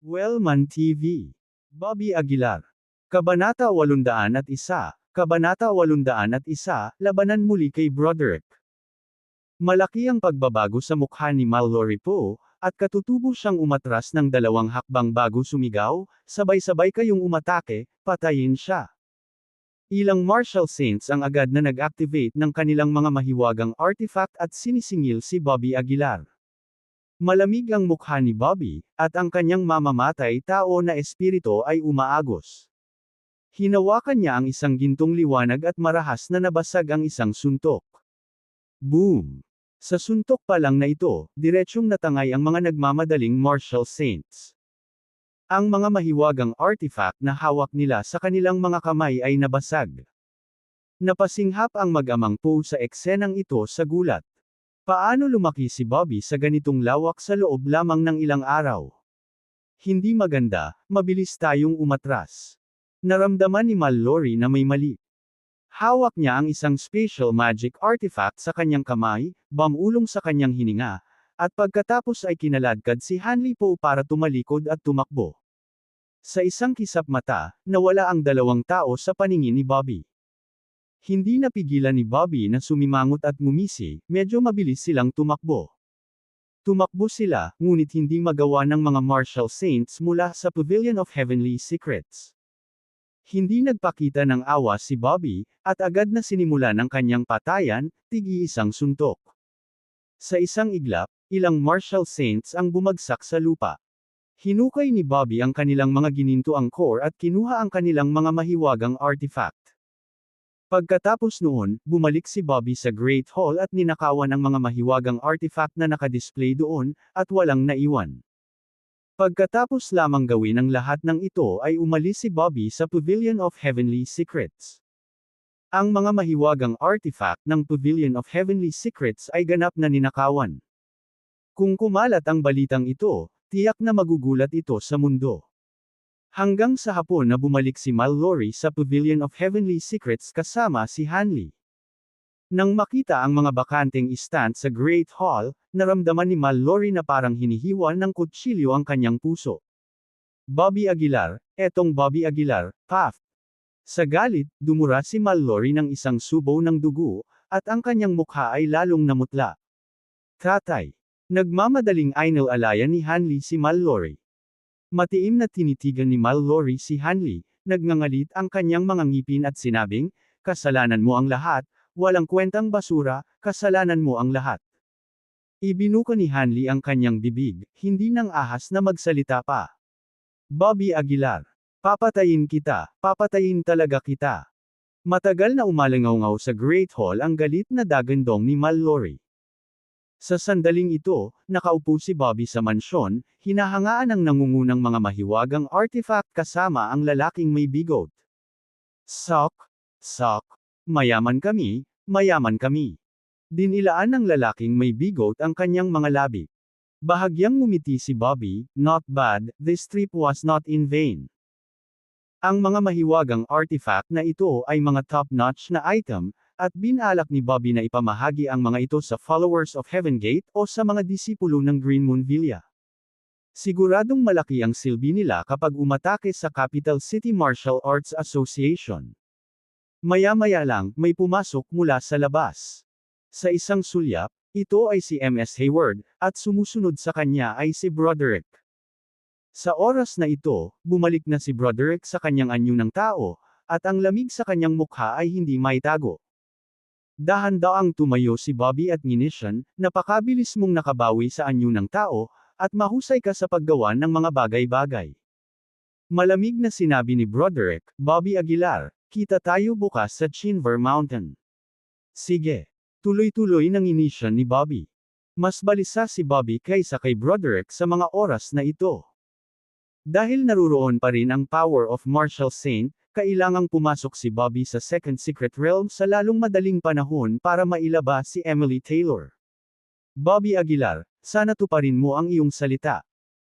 Wellman TV. Bobby Aguilar. Kabanata 801, Kabanata 801, Labanan muli kay Broderick. Malaki ang pagbabago sa mukha ni Mallory Poe, at katutubo siyang umatras ng 2 hakbang bago sumigaw, "Sabay-sabay kayong umatake, patayin siya." Ilang martial saints ang agad na nag-activate ng kanilang mga mahiwagang artifact at sinisingil si Bobby Aguilar. Malamig ang mukha ni Bobby, at ang kanyang mamamatay tao na espiritu ay umaagos. Hinawakan niya ang isang gintong liwanag at marahas na nabasag ang isang suntok. Boom! Sa suntok pa lang na ito, diretsyong natangay ang mga nagmamadaling martial saints. Ang mga mahiwagang artifact na hawak nila sa kanilang mga kamay ay nabasag. Napasinghap ang mag-amang Poe sa eksenang ito sa gulat. Paano lumaki si Bobby sa ganitong lawak sa loob lamang ng ilang araw? Hindi maganda, mabilis tayong umatras. Naramdaman ni Mallory na may mali. Hawak niya ang isang special magic artifact sa kanyang kamay, bumulong sa kanyang hininga, at pagkatapos ay kinaladkad si Hanley Poe para tumalikod at tumakbo. Sa isang kisap mata, nawala ang 2 tao sa paningin ni Bobby. Hindi napigilan ni Bobby na sumimangot at ngumisi, medyo mabilis silang tumakbo. Tumakbo sila, ngunit hindi magawa ng mga martial saints mula sa Pavilion of Heavenly Secrets. Hindi nagpakita ng awa si Bobby, at agad na sinimulan ang kanyang patayan, tig-iisang suntok. Sa isang iglap, ilang martial saints ang bumagsak sa lupa. Hinukay ni Bobby ang kanilang mga ginintuang core at kinuha ang kanilang mga mahiwagang artifact. Pagkatapos noon, bumalik si Bobby sa Great Hall at ninakawan ang mga mahiwagang artifact na nakadisplay doon, at walang naiwan. Pagkatapos lamang gawin ang lahat ng ito ay umalis si Bobby sa Pavilion of Heavenly Secrets. Ang mga mahiwagang artifact ng Pavilion of Heavenly Secrets ay ganap na ninakawan. Kung kumalat ang balitang ito, tiyak na magugulat ito sa mundo. Hanggang sa hapon na bumalik si Mallory sa Pavilion of Heavenly Secrets kasama si Hanley. Nang makita ang mga bakanteng stand sa Great Hall, naramdaman ni Mallory na parang hinihiwa ng kutsilyo ang kanyang puso. Bobby Aguilar, etong Bobby Aguilar, paf! Sa galit, dumura si Mallory ng isang subo ng dugo, at ang kanyang mukha ay lalong namutla. Tatay! Nagmamadaling inalalayan ni Hanley si Mallory. Matiim na tinitigan ni Mallory si Hanley, nagngangalit ang kanyang mga ngipin at sinabing, "Kasalanan mo ang lahat, walang kwentang basura, kasalanan mo ang lahat." Ibinuka ni Hanley ang kanyang bibig, hindi nang ahas na magsalita pa. Bobby Aguilar. Papatayin kita, papatayin talaga kita. Matagal na umalangaw sa Great Hall ang galit na dagandong ni Mallory. Sa sandaling ito, nakaupo si Bobby sa mansyon, hinahangaan ng nangungunang mga mahiwagang artifact kasama ang lalaking may bigot. Sok, sok, mayaman kami, mayaman kami. Dinilaan ng lalaking may bigot ang kanyang mga labi. Bahagyang ngumiti si Bobby, "Not bad, this trip was not in vain." Ang mga mahiwagang artifact na ito ay mga top-notch na item, at binalak ni Bobby na ipamahagi ang mga ito sa Followers of Heaven Gate o sa mga disipulo ng Green Moon Villa. Siguradong malaki ang silbi nila kapag umatake sa Capital City Martial Arts Association. Maya-maya lang, may pumasok mula sa labas. Sa isang sulyap, ito ay si MS Hayward, at sumusunod sa kanya ay si Broderick. Sa oras na ito, bumalik na si Broderick sa kanyang anyo ng tao, at ang lamig sa kanyang mukha ay hindi maitago. Dahan-daang tumayo si Bobby at nginisyan, "Napakabilis mong nakabawi sa anyo ng tao, at mahusay ka sa paggawa ng mga bagay-bagay." Malamig na sinabi ni Broderick, "Bobby Aguilar, kita tayo bukas sa Chinver Mountain." Sige. Tuloy-tuloy ng inisyon ni Bobby. Mas balisa si Bobby kaysa kay Broderick sa mga oras na ito. Dahil naruroon pa rin ang power of Martial Saint, kailangang pumasok si Bobby sa Second Secret Realm sa lalong madaling panahon para mailabas si Emily Taylor. "Bobby Aguilar, sana tuparin mo ang iyong salita."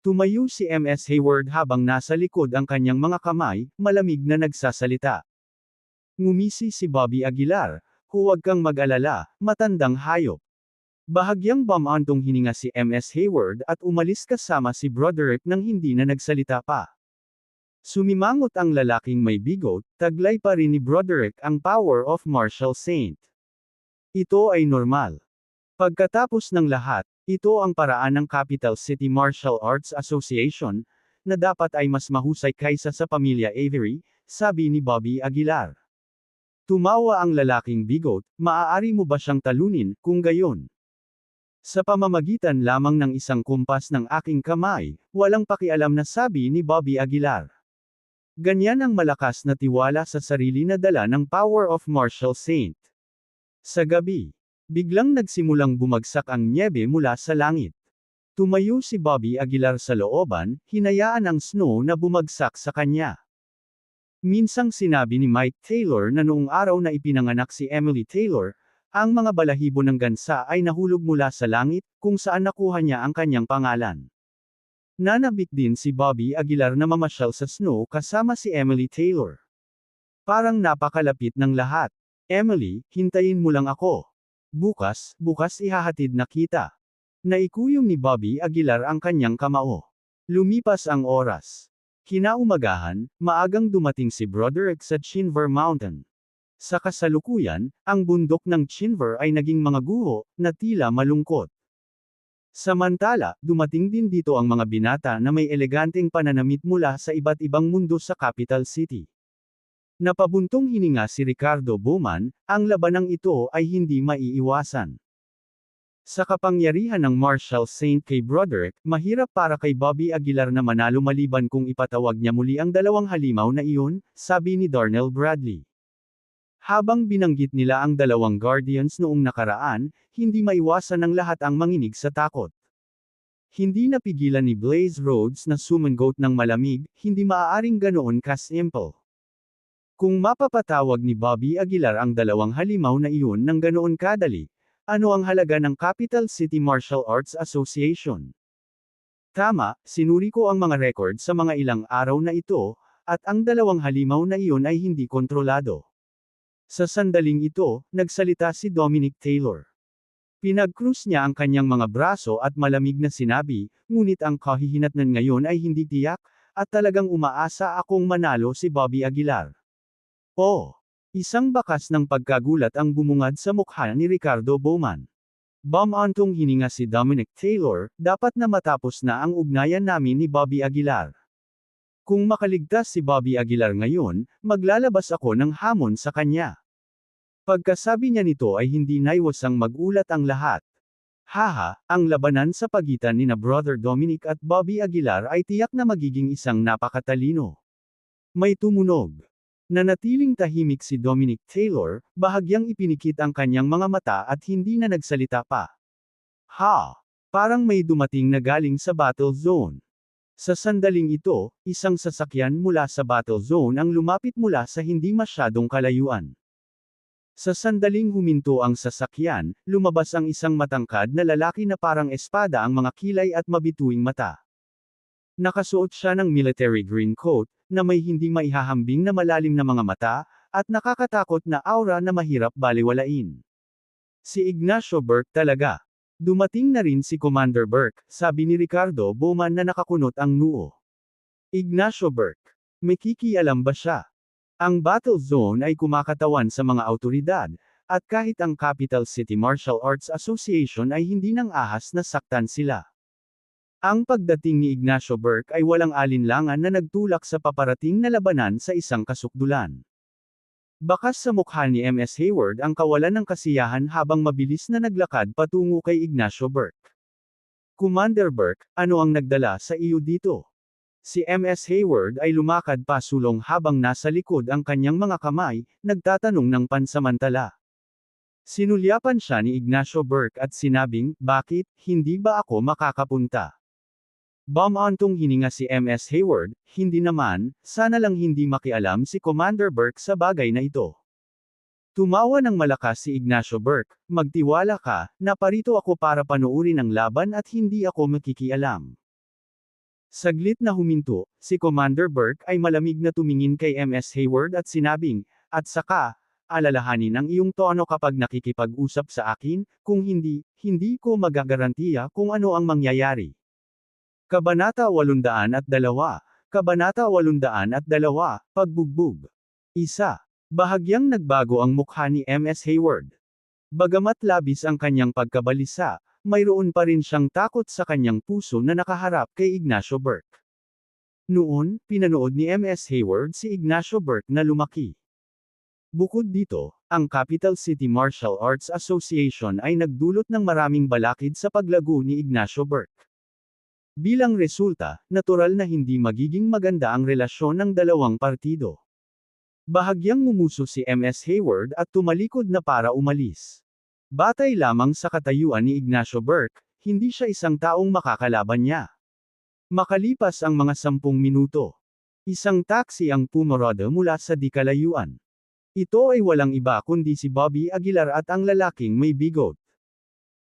Tumayo si MS Hayward habang nasa likod ang kanyang mga kamay, malamig na nagsasalita. Ngumisi si Bobby Aguilar, "Huwag kang mag-alala, matandang hayop. Bahagyang bumantong hininga si MS Hayward at umalis kasama si Broderick nang hindi na nagsalita pa. Sumimangot ang lalaking may bigot, taglay pa rin ni Broderick ang power of martial saint. Ito ay normal. Pagkatapos ng lahat, ito ang paraan ng Capital City Martial Arts Association, na dapat ay mas mahusay kaysa sa pamilya Avery, sabi ni Bobby Aguilar. Tumawa ang lalaking bigot, maaari mo ba siyang talunin, kung gayon? Sa pamamagitan lamang ng isang kumpas ng aking kamay, walang pakialam na sabi ni Bobby Aguilar. Ganyan ang malakas na tiwala sa sarili na dala ng power of martial saint. Sa gabi, biglang nagsimulang bumagsak ang nyebe mula sa langit. Tumayo si Bobby Aguilar sa looban, hinayaan ang snow na bumagsak sa kanya. Minsang sinabi ni Mike Taylor na noong araw na ipinanganak si Emily Taylor, ang mga balahibo ng gansa ay nahulog mula sa langit, kung saan nakuha niya ang kanyang pangalan. Nanabik din si Bobby Aguilar na mamasyal sa snow kasama si Emily Taylor. Parang napakalapit ng lahat. Emily, hintayin mo lang ako. Bukas ihahatid na kita. Naikuyom ni Bobby Aguilar ang kanyang kamao. Lumipas ang oras. Kinaumagahan, maagang dumating si Broderick sa Chinver Mountain. Sa kasalukuyan, ang bundok ng Chinver ay naging mga guho, na tila malungkot. Samantala, dumating din dito ang mga binata na may eleganteng pananamit mula sa iba't ibang mundo sa Capital City. Napabuntong hininga si Ricardo Bowman, ang labanang ito ay hindi maiiwasan. Sa kapangyarihan ng martial saint kay Broderick, mahirap para kay Bobby Aguilar na manalo maliban kung ipatawag niya muli ang dalawang halimaw na iyon, sabi ni Darnell Bradley. Habang binanggit nila ang dalawang Guardians noong nakaraan, hindi maiwasan ng lahat ang manginig sa takot. Hindi napigilan ni Blaze Rhodes na sumangot ng malamig, hindi maaaring ganoon ka-simple. Kung mapapatawag ni Bobby Aguilar ang dalawang halimaw na iyon ng ganoon kadali, ano ang halaga ng Capital City Martial Arts Association? Tama, sinuri ko ang mga record sa mga ilang araw na ito, at ang dalawang halimaw na iyon ay hindi kontrolado. Sa sandaling ito, nagsalita si Dominic Taylor. Pinag-cruise niya ang kanyang mga braso at malamig na sinabi, ngunit ang kahihinatnan ngayon ay hindi tiyak, at talagang umaasa akong manalo si Bobby Aguilar. Oh! Isang bakas ng pagkagulat ang bumungad sa mukha ni Ricardo Bowman. Bumantong hininga si Dominic Taylor, dapat na matapos na ang ugnayan namin ni Bobby Aguilar. Kung makaligtas si Bobby Aguilar ngayon, maglalabas ako ng hamon sa kanya. Pagkasabi niya nito ay hindi naiwasang magulat ang lahat. Haha, ang labanan sa pagitan ni na Brother Dominic at Bobby Aguilar ay tiyak na magiging isang napakatalino. May tumunog. Nanatiling tahimik si Dominic Taylor, bahagyang ipinikit ang kanyang mga mata at hindi na nagsalita pa. Ha! Parang may dumating na galing sa battle zone. Sa sandaling ito, isang sasakyan mula sa battle zone ang lumapit mula sa hindi masyadong kalayuan. Sa sandaling huminto ang sasakyan, lumabas ang isang matangkad na lalaki na parang espada ang mga kilay at mabituing mata. Nakasuot siya ng military green coat, na may hindi maihahambing na malalim na mga mata, at nakakatakot na aura na mahirap baliwalain. Si Ignacio Burke talaga. Dumating na rin si Commander Burke, sabi ni Ricardo Bowman na nakakunot ang noo. Ignacio Burke. May kikialam ba siya? Ang battle zone ay kumakatawan sa mga awtoridad, at kahit ang Capital City Martial Arts Association ay hindi nang ahas na saktan sila. Ang pagdating ni Ignacio Burke ay walang alinlangan na nagtulak sa paparating na labanan sa isang kasukdulan. Bakas sa mukha ni MS Hayward ang kawalan ng kasiyahan habang mabilis na naglakad patungo kay Ignacio Burke. Commander Burke, ano ang nagdala sa iyo dito? Si MS Hayward ay lumakad pasulong habang nasa likod ang kanyang mga kamay, nagtatanong ng pansamantala. Sinulyapan siya ni Ignacio Burke at sinabing, bakit, hindi ba ako makakapunta? Bumantong hininga si MS Hayward, hindi naman, sana lang hindi makialam si Commander Burke sa bagay na ito. Tumawa ng malakas si Ignacio Burke, magtiwala ka, naparito ako para panuurin ang laban at hindi ako makikialam. Saglit na huminto, si Commander Burke ay malamig na tumingin kay MS Hayward at sinabing, at saka, alalahanin ang iyong tono kapag nakikipag-usap sa akin, kung hindi, hindi ko magagarantiya kung ano ang mangyayari. Kabanata 802, Kabanata 802, Pagbugbog. Isa. Bahagyang nagbago ang mukha ni MS Hayward. Bagamat labis ang kanyang pagkabalisa, mayroon pa rin siyang takot sa kanyang puso na nakaharap kay Ignacio Burke. Noon, pinanood ni MS Hayward si Ignacio Burke na lumaki. Bukod dito, ang Capital City Martial Arts Association ay nagdulot ng maraming balakid sa paglago ni Ignacio Burke. Bilang resulta, natural na hindi magiging maganda ang relasyon ng dalawang partido. Bahagyang ngumuso si MS Hayward at tumalikod na para umalis. Batay lamang sa katayuan ni Ignacio Burke, hindi siya isang taong makakalaban niya. Makalipas ang mga 10 minuto, isang taxi ang pumarada mula sa di kalayuan. Ito ay walang iba kundi si Bobby Aguilar at ang lalaking may bigot.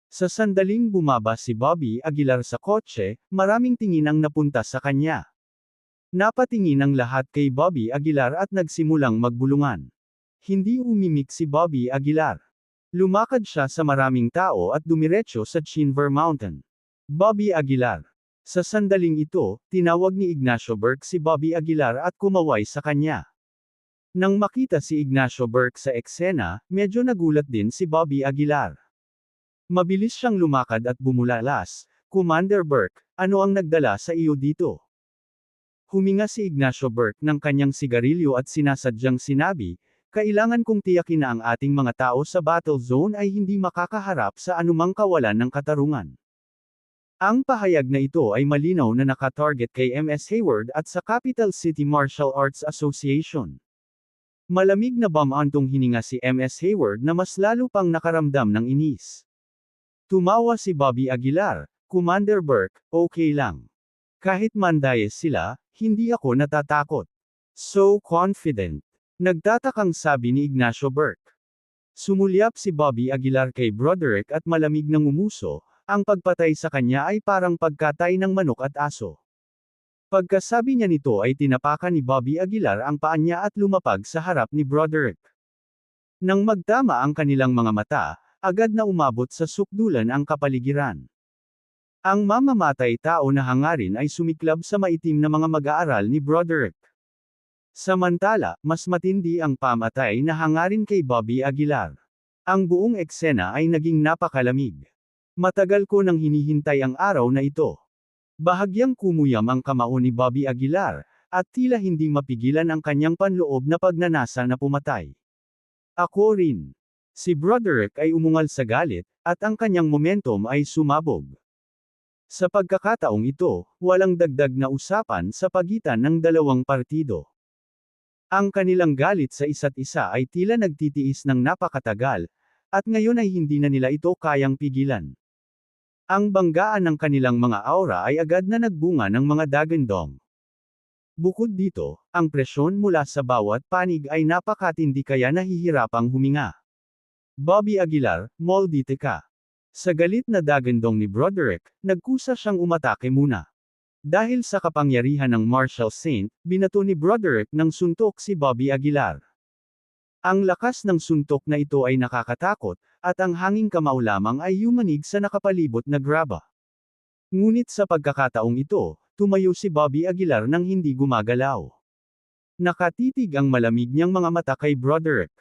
Sa sandaling bumaba si Bobby Aguilar sa kotse, maraming tingin ang napunta sa kanya. Napatingin ang lahat kay Bobby Aguilar at nagsimulang magbulungan. Hindi umimik si Bobby Aguilar. Lumakad siya sa maraming tao at dumiretso sa Chinver Mountain. Bobby Aguilar. Sa sandaling ito, tinawag ni Ignacio Burke si Bobby Aguilar at kumaway sa kanya. Nang makita si Ignacio Burke sa eksena, medyo nagulat din si Bobby Aguilar. Mabilis siyang lumakad at bumulalas, "Commander Burke, ano ang nagdala sa iyo dito?" Huminga si Ignacio Burke ng kanyang sigarilyo at sinasadyang sinabi, "Kailangan kong tiyakin na ang ating mga tao sa battle zone ay hindi makakaharap sa anumang kawalan ng katarungan." Ang pahayag na ito ay malinaw na nakatarget kay MS Hayward at sa Capital City Martial Arts Association. Malamig na bumantong hininga si MS Hayward na mas lalo pang nakaramdam ng inis. Tumawa si Bobby Aguilar, "Commander Burke, okay lang. Kahit mandayes sila, hindi ako natatakot." "So confident." Nagtatakang sabi ni Ignacio Burke. Sumulyap si Bobby Aguilar kay Broderick at malamig na ngumuso, ang pagpatay sa kanya ay parang pagkatay ng manok at aso. Pagkasabi niya nito ay tinapakan ni Bobby Aguilar ang paa niya at lumapag sa harap ni Broderick. Nang magtama ang kanilang mga mata, agad na umabot sa sukdulan ang kapaligiran. Ang mamamatay tao na hangarin ay sumiklab sa maitim na mga mag-aaral ni Broderick. Samantala, mas matindi ang pamatay na hangarin kay Bobby Aguilar. Ang buong eksena ay naging napakalamig. Matagal ko nang hinihintay ang araw na ito. Bahagyang kumuyam ang kamao ni Bobby Aguilar, at tila hindi mapigilan ang kanyang panloob na pagnanasa na pumatay. "Ako rin." Si Broderick ay umungal sa galit, at ang kanyang momentum ay sumabog. Sa pagkakataong ito, walang dagdag na usapan sa pagitan ng dalawang partido. Ang kanilang galit sa isa't isa ay tila nagtitiis ng napakatagal, at ngayon ay hindi na nila ito kayang pigilan. Ang banggaan ng kanilang mga aura ay agad na nagbunga ng mga dagandong. Bukod dito, ang presyon mula sa bawat panig ay napakatindi kaya nahihirapang huminga. "Bobby Aguilar, maldita ka." Sa galit na dagandong ni Broderick, nagkusa siyang umatake muna. Dahil sa kapangyarihan ng martial saint, binato ni Broderick ng suntok si Bobby Aguilar. Ang lakas ng suntok na ito ay nakakatakot, at ang hanging kamao lamang ay yumanig sa nakapalibot na graba. Ngunit sa pagkakataong ito, tumayo si Bobby Aguilar nang hindi gumagalaw. Nakatitig ang malamig niyang mga mata kay Broderick.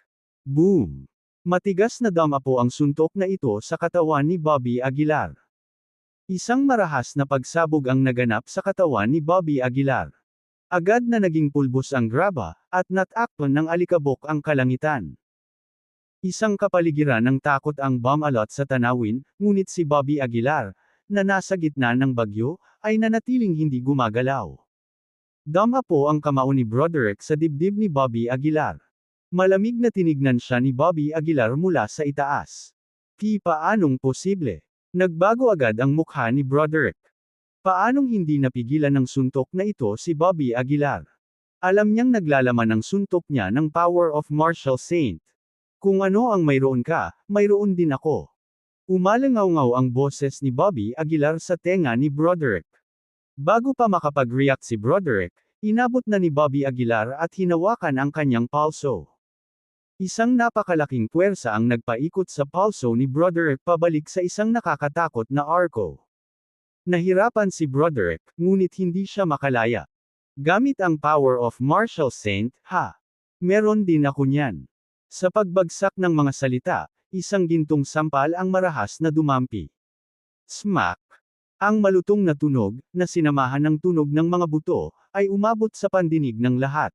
Boom! Matigas na damapo ang suntok na ito sa katawan ni Bobby Aguilar. Isang marahas na pagsabog ang naganap sa katawan ni Bobby Aguilar. Agad na naging pulbos ang graba, at natakpan ng alikabok ang kalangitan. Isang kapaligiran ng takot ang bumalot sa tanawin, ngunit si Bobby Aguilar, na nasa gitna ng bagyo, ay nanatiling hindi gumagalaw. Damapo ang kamao ni Broderick sa dibdib ni Bobby Aguilar. Malamig na tinignan siya ni Bobby Aguilar mula sa itaas. Paanong posible? Nagbago agad ang mukha ni Broderick. Paanong hindi napigilan ng suntok na ito si Bobby Aguilar? Alam niyang naglalaman ng suntok niya ng power of martial saint. "Kung ano ang mayroon ka, mayroon din ako." Umalangaw-ngaw ang boses ni Bobby Aguilar sa tenga ni Broderick. Bago pa makapag-react si Broderick, inabot na ni Bobby Aguilar at hinawakan ang kanyang palso. Isang napakalaking puwersa ang nagpaikot sa palso ni Broderick pabalik sa isang nakakatakot na arko. Nahirapan si Broderick, ngunit hindi siya makalaya. Gamit ang power of martial saint, meron din ako niyan. Sa pagbagsak ng mga salita, isang gintong sampal ang marahas na dumampi. Smack! Ang malutong na tunog, na sinamahan ng tunog ng mga buto, ay umabot sa pandinig ng lahat.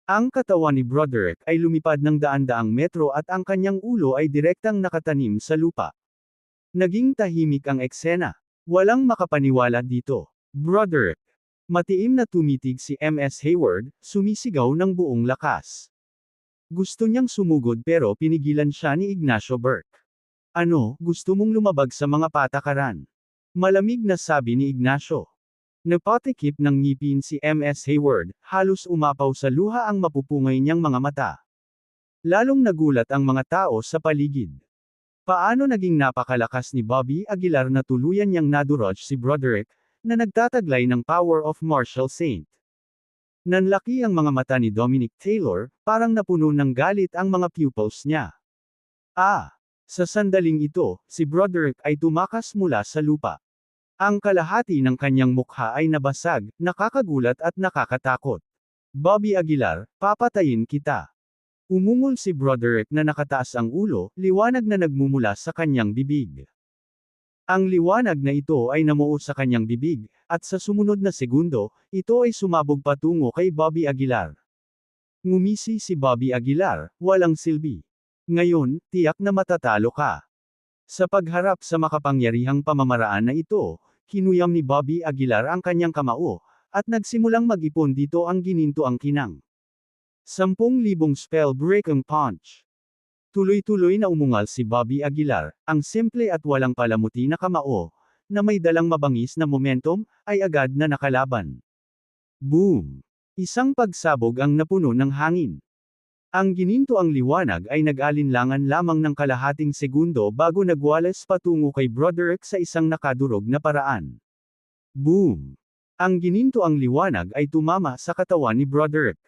Ang katawan ni Broderick ay lumipad ng daan-daang metro at ang kanyang ulo ay direktang nakatanim sa lupa. Naging tahimik ang eksena. Walang makapaniwala dito. Broderick. Matiim na tumitig si MS Hayward, sumisigaw ng buong lakas. Gusto niyang sumugod pero pinigilan siya ni Ignacio Burke. Ano, gusto mong lumabag sa mga patakaran? Malamig na sabi ni Ignacio. Napatikip ng ngipin si MS Hayward, halos umapaw sa luha ang mapupungay niyang mga mata. Lalong nagulat ang mga tao sa paligid. Paano naging napakalakas ni Bobby Aguilar na tuluyan niyang nadurog si Broderick, na nagtataglay ng power of martial saint? Nanlaki ang mga mata ni Dominic Taylor, parang napuno ng galit ang mga pupils niya. Sa sandaling ito, si Broderick ay tumakas mula sa lupa. Ang kalahati ng kanyang mukha ay nabasag, nakakagulat at nakakatakot. Bobby Aguilar, papatayin kita. Umungol si Broderick na nakataas ang ulo, liwanag na nagmumula sa kanyang bibig. Ang liwanag na ito ay namuo sa kanyang bibig, at sa sumunod na segundo, ito ay sumabog patungo kay Bobby Aguilar. Ngumisi si Bobby Aguilar, walang silbi. Ngayon, tiyak na matatalo ka. Sa pagharap sa makapangyarihang pamamaraan na ito, kinuyam ni Bobby Aguilar ang kanyang kamao, at nagsimulang mag-ipon dito ang gininto ang kinang. 10,000 spell-breaking punch. Tuloy-tuloy na umungal si Bobby Aguilar, ang simple at walang palamuti na kamao, na may dalang mabangis na momentum, ay agad na nakalaban. Boom! Isang pagsabog ang napuno ng hangin. Ang gininto ang liwanag ay nag-alinlangan lamang ng kalahating segundo bago nagwalas patungo kay Broderick sa isang nakadurog na paraan. Boom! Ang gininto ang liwanag ay tumama sa katawan ni Broderick.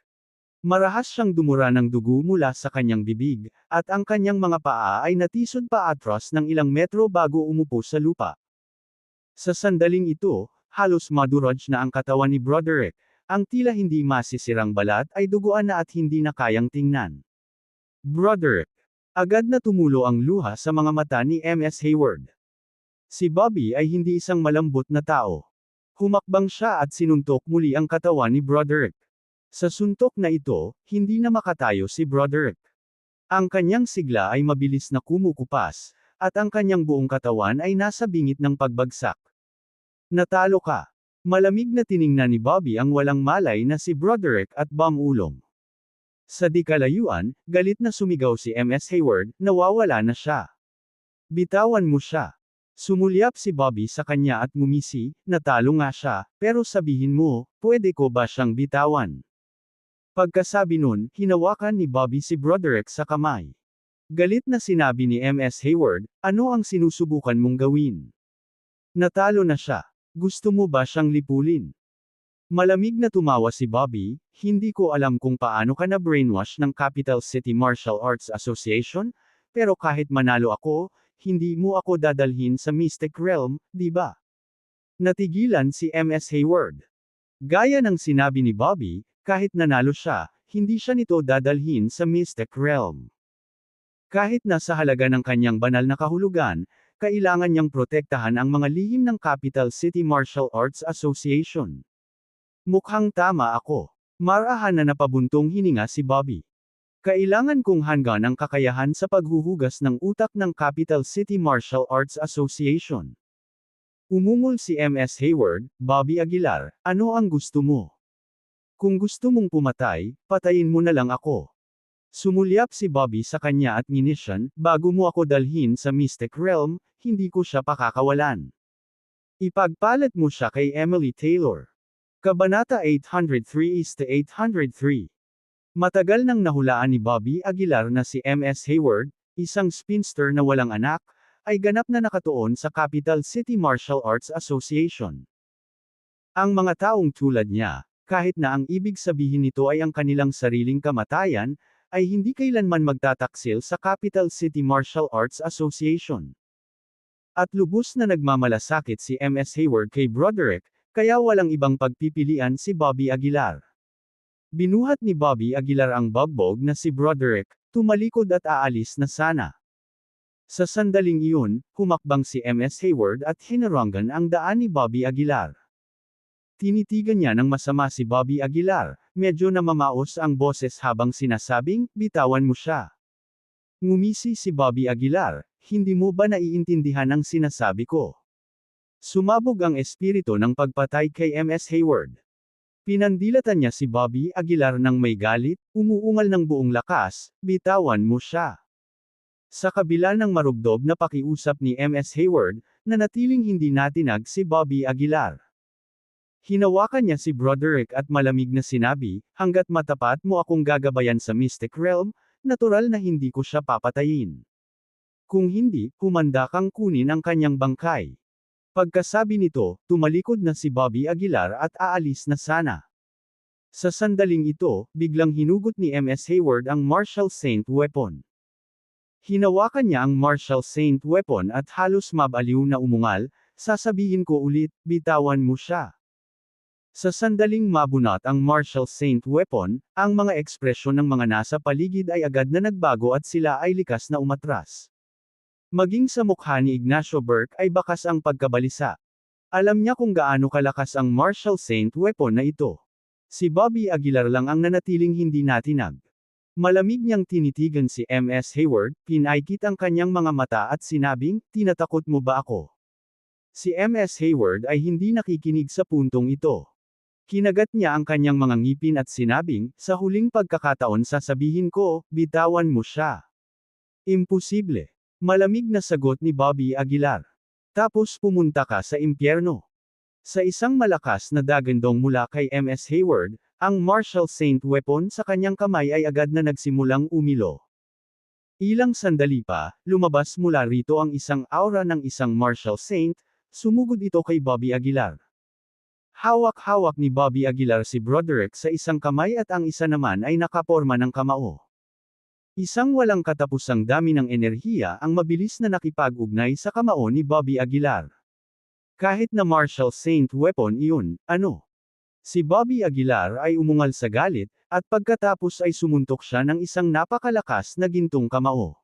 Marahas siyang dumura ng dugo mula sa kanyang bibig, at ang kanyang mga paa ay natisod pa atras ng ilang metro bago umupo sa lupa. Sa sandaling ito, halos madurog na ang katawan ni Broderick, ang tila hindi masisirang balat ay duguan na at hindi na kayang tingnan. Broderick. Agad na tumulo ang luha sa mga mata ni MS Hayward. Si Bobby ay hindi isang malambot na tao. Humakbang siya at sinuntok muli ang katawan ni Broderick. Sa suntok na ito, hindi na makatayo si Broderick. Ang kanyang sigla ay mabilis na kumukupas, at ang kanyang buong katawan ay nasa bingit ng pagbagsak. Natalo ka. Malamig na tiningnan ni Bobby ang walang malay na si Broderick at bumulong. Sa di kalayuan, galit na sumigaw si MS Hayward, nawawala na siya. Bitawan mo siya. Sumulyap si Bobby sa kanya at ngumisi, natalo nga siya, pero sabihin mo, pwede ko ba siyang bitawan? Pagkasabi nun, hinawakan ni Bobby si Broderick sa kamay. Galit na sinabi ni MS Hayward, ano ang sinusubukan mong gawin? Natalo na siya. Gusto mo ba siyang lipulin? Malamig na tumawa si Bobby, hindi ko alam kung paano ka na-brainwash ng Capital City Martial Arts Association, pero kahit manalo ako, hindi mo ako dadalhin sa Mystic Realm, di ba? Natigilan si MS Hayward. Gaya ng sinabi ni Bobby, kahit nanalo siya, hindi siya nito dadalhin sa Mystic Realm. Kahit nasa halaga ng kanyang banal na kahulugan, kailangan niyang protektahan ang mga lihim ng Capital City Martial Arts Association. Mukhang tama ako. Marahan na napabuntong hininga si Bobby. Kailangan kong hanggan ang kakayahan sa paghuhugas ng utak ng Capital City Martial Arts Association. Umungol si MS Hayward, Bobby Aguilar, ano ang gusto mo? Kung gusto mong pumatay, patayin mo na lang ako. Sumulyap si Bobby sa kanya at nginisyan, bago mo ako dalhin sa Mystic Realm, hindi ko siya pakakawalan. Ipagpalit mo siya kay Emily Taylor. Kabanata 803-803. Matagal nang nahulaan ni Bobby Aguilar na si MS Hayward, isang spinster na walang anak, ay ganap na nakatuon sa Capital City Martial Arts Association. Ang mga taong tulad niya, kahit na ang ibig sabihin nito ay ang kanilang sariling kamatayan, ay hindi kailanman magtataksil sa Capital City Martial Arts Association. At lubos na nagmamalasakit si MS Hayward kay Broderick, kaya walang ibang pagpipilian si Bobby Aguilar. Binuhat ni Bobby Aguilar ang bugbog na si Broderick, tumalikod at aalis na sana. Sa sandaling iyon, humakbang si MS Hayward at hinarangan ang daan ni Bobby Aguilar. Tinitigan niya ng masama si Bobby Aguilar, medyo namamaos ang boses habang sinasabing, bitawan mo siya. Ngumisi si Bobby Aguilar, hindi mo ba naiintindihan ang sinasabi ko? Sumabog ang espiritu ng pagpatay kay MS Hayward. Pinandilatan niya si Bobby Aguilar ng may galit, umuungal ng buong lakas, bitawan mo siya. Sa kabila ng marubdob na pakiusap ni MS Hayward, nanatiling hindi natinag si Bobby Aguilar. Hinawakan niya si Broderick at malamig na sinabi, hanggat matapat mo akong gagabayan sa Mystic Realm, natural na hindi ko siya papatayin. Kung hindi, humanda kang kunin ang kanyang bangkay. Pagkasabi nito, tumalikod na si Bobby Aguilar at aalis na sana. Sa sandaling ito, biglang hinugot ni MS Hayward ang Martial Saint weapon. Hinawakan niya ang Martial Saint weapon at halos mabaliw na umungal, sasabihin ko ulit, bitawan mo siya. Sa sandaling mabunot ang Martial Saint weapon, ang mga ekspresyon ng mga nasa paligid ay agad na nagbago at sila ay likas na umatras. Maging sa mukha ni Ignacio Burke ay bakas ang pagkabalisa. Alam niya kung gaano kalakas ang Martial Saint weapon na ito. Si Bobby Aguilar lang ang nanatiling hindi natinag. Malamig niyang tinitigan si MS Hayward, pinaikit ang kanyang mga mata at sinabing, tinatakot mo ba ako? Si MS Hayward ay hindi nakikinig sa puntong ito. Kinagat niya ang kanyang mga ngipin at sinabing, sa huling pagkakataon sasabihin ko, bitawan mo siya. Imposible. Malamig na sagot ni Bobby Aguilar. Tapos pumunta ka sa impyerno. Sa isang malakas na dagandong mula kay MS Hayward, ang Martial Saint weapon sa kanyang kamay ay agad na nagsimulang umilo. Ilang sandali pa, lumabas mula rito ang isang aura ng isang Martial Saint, sumugod ito kay Bobby Aguilar. Hawak-hawak ni Bobby Aguilar si Broderick sa isang kamay at ang isa naman ay nakaporma ng kamao. Isang walang katapusang dami ng enerhiya ang mabilis na nakipag-ugnay sa kamao ni Bobby Aguilar. Kahit na Martial Saint weapon iyon, ano? Si Bobby Aguilar ay umungal sa galit, at pagkatapos ay sumuntok siya ng isang napakalakas na gintong kamao.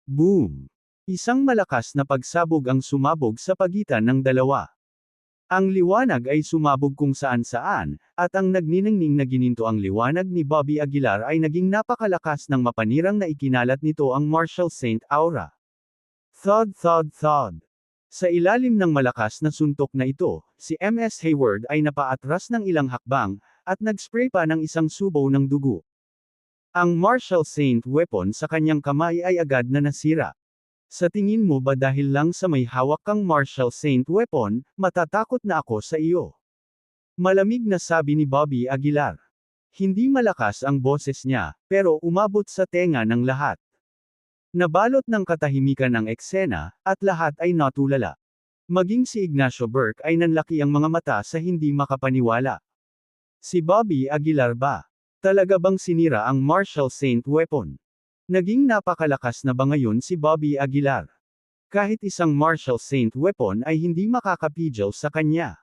Boom! Isang malakas na pagsabog ang sumabog sa pagitan ng dalawa. Ang liwanag ay sumabog kung saan-saan, at ang nagniningning na gininto ang liwanag ni Bobby Aguilar ay naging napakalakas ng mapanirang na ikinalat nito ang Martial Saint aura. Thud thud thud. Sa ilalim ng malakas na suntok na ito, si MS Hayward ay napaatras ng ilang hakbang, at nagspray pa ng isang subaw ng dugo. Ang Martial Saint weapon sa kanyang kamay ay agad na nasira. Sa tingin mo ba dahil lang sa may hawak kang Martial Saint weapon, matatakot na ako sa iyo? Malamig na sabi ni Bobby Aguilar. Hindi malakas ang boses niya, pero umabot sa tenga ng lahat. Nabalot ng katahimikan ang eksena, at lahat ay natulala. Maging si Ignacio Burke ay nanlaki ang mga mata sa hindi makapaniwala. Si Bobby Aguilar ba? Talaga bang sinira ang Martial Saint weapon? Naging napakalakas na ba ngayon si Bobby Aguilar? Kahit isang Martial Saint weapon ay hindi makakapigil sa kanya.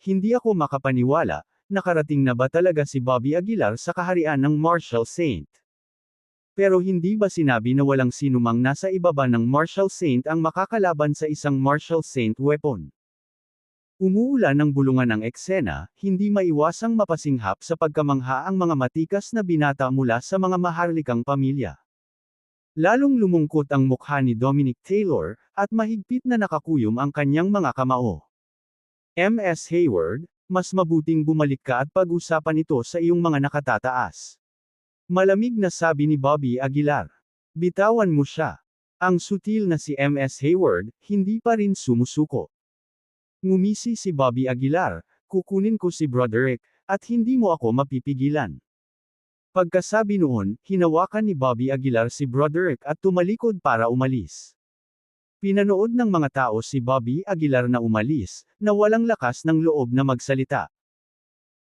Hindi ako makapaniwala, nakarating na ba talaga si Bobby Aguilar sa kaharian ng Martial Saint? Pero hindi ba sinabi na walang sinumang nasa ibaba ng Martial Saint ang makakalaban sa isang Martial Saint weapon? Umuulan ng bulungan ng eksena, hindi maiwasang mapasinghap sa pagkamangha ang mga matikas na binata mula sa mga maharlikang pamilya. Lalong lumungkot ang mukha ni Dominic Taylor, at mahigpit na nakakuyom ang kanyang mga kamao. MS Hayward, mas mabuting bumalik ka at pag-usapan ito sa iyong mga nakatataas. Malamig na sabi ni Bobby Aguilar. Bitawan mo siya. Ang sutil na si MS Hayward, hindi pa rin sumusuko. Ngumisi si Bobby Aguilar, kukunin ko si Broderick, at hindi mo ako mapipigilan. Pagkasabi noon, hinawakan ni Bobby Aguilar si Broderick at tumalikod para umalis. Pinanood ng mga tao si Bobby Aguilar na umalis, na walang lakas ng loob na magsalita.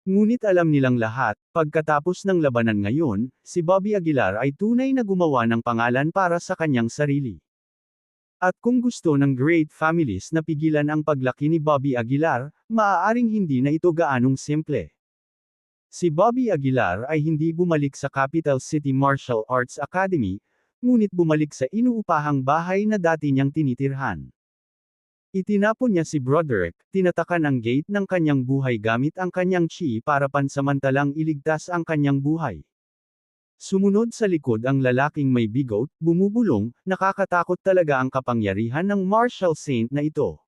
Ngunit alam nilang lahat, pagkatapos ng labanan ngayon, si Bobby Aguilar ay tunay na gumawa ng pangalan para sa kanyang sarili. At kung gusto ng great families na pigilan ang paglaki ni Bobby Aguilar, maaaring hindi na ito gaanong simple. Si Bobby Aguilar ay hindi bumalik sa Capital City Martial Arts Academy, ngunit bumalik sa inuupahang bahay na dati niyang tinitirhan. Itinapon niya si Broderick, tinatakan ang gate ng kanyang buhay gamit ang kanyang chi para pansamantalang iligtas ang kanyang buhay. Sumunod sa likod ang lalaking may bigot, bumubulong, nakakatakot talaga ang kapangyarihan ng martial saint na ito.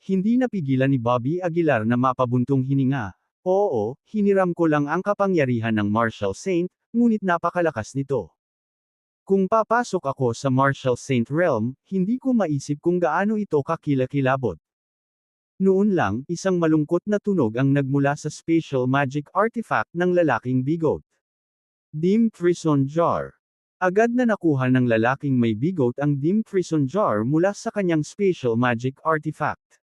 Hindi napigilan ni Bobby Aguilar na mapabuntong hininga. Oo, hiniram ko lang ang kapangyarihan ng martial saint, ngunit napakalakas nito. Kung papasok ako sa martial saint realm, hindi ko maisip kung gaano ito kakilakilabot. Noon lang, isang malungkot na tunog ang nagmula sa special magic artifact ng lalaking bigot. Dim Prison Jar. Agad na nakuha ng lalaking may bigot ang Dim Prison Jar mula sa kanyang special magic artifact.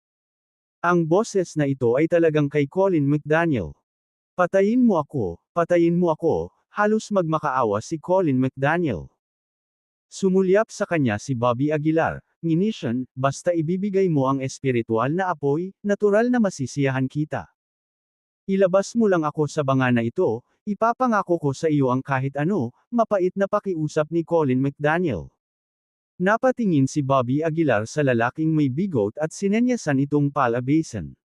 Ang boses na ito ay talagang kay Colin McDaniel. Patayin mo ako, halos magmakaawa si Colin McDaniel. Sumulyap sa kanya si Bobby Aguilar, nginisyon, basta ibibigay mo ang espiritual na apoy, natural na masisiyahan kita. Ilabas mo lang ako sa banga na ito, ipapangako ko sa iyo ang kahit ano, mapait na pakiusap ni Colin McDaniel. Napatingin si Bobby Aguilar sa lalaking may bigot at sinenyasan itong palabasin.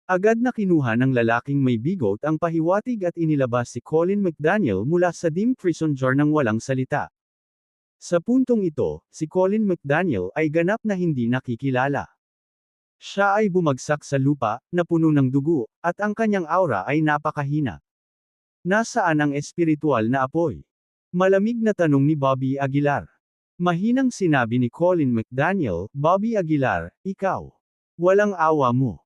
Agad na kinuha ng lalaking may bigot ang pahiwatig at inilabas si Colin McDaniel mula sa dim prison jar ng walang salita. Sa puntong ito, si Colin McDaniel ay ganap na hindi nakikilala. Siya ay bumagsak sa lupa, na puno ng dugo, at ang kanyang aura ay napakahina. Nasaan ang espiritual na apoy? Malamig na tanong ni Bobby Aguilar. Mahinang sinabi ni Colin McDaniel, Bobby Aguilar, ikaw. Walang awa mo.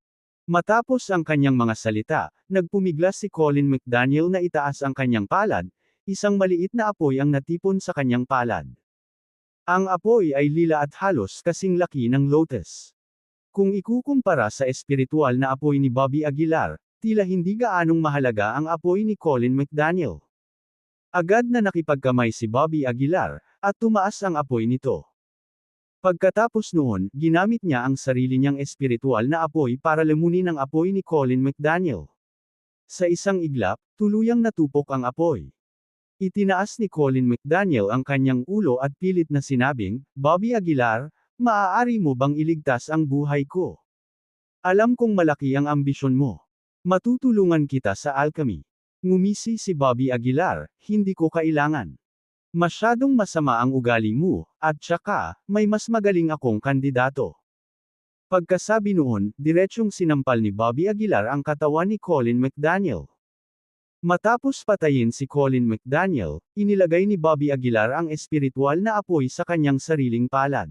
Matapos ang kanyang mga salita, nagpumiglas si Colin McDaniel na itaas ang kanyang palad, isang maliit na apoy ang natipon sa kanyang palad. Ang apoy ay lila at halos kasing laki ng lotus. Kung ikukumpara sa espiritual na apoy ni Bobby Aguilar, tila hindi gaanong mahalaga ang apoy ni Colin McDaniel. Agad na nakipagkamay si Bobby Aguilar, at tumaas ang apoy nito. Pagkatapos noon, ginamit niya ang sarili niyang espiritual na apoy para lamunin ang apoy ni Colin McDaniel. Sa isang iglap, tuluyang natupok ang apoy. Itinaas ni Colin McDaniel ang kanyang ulo at pilit na sinabing, Bobby Aguilar, maaari mo bang iligtas ang buhay ko? Alam kong malaki ang ambisyon mo. Matutulungan kita sa alchemy. Ngumisi si Bobby Aguilar, hindi ko kailangan. Masyadong masama ang ugali mo, at tsaka, may mas magaling akong kandidato. Pagkasabi noon, diretsyong sinampal ni Bobby Aguilar ang katawan ni Colin McDaniel. Matapos patayin si Colin McDaniel, inilagay ni Bobby Aguilar ang espiritual na apoy sa kanyang sariling palad.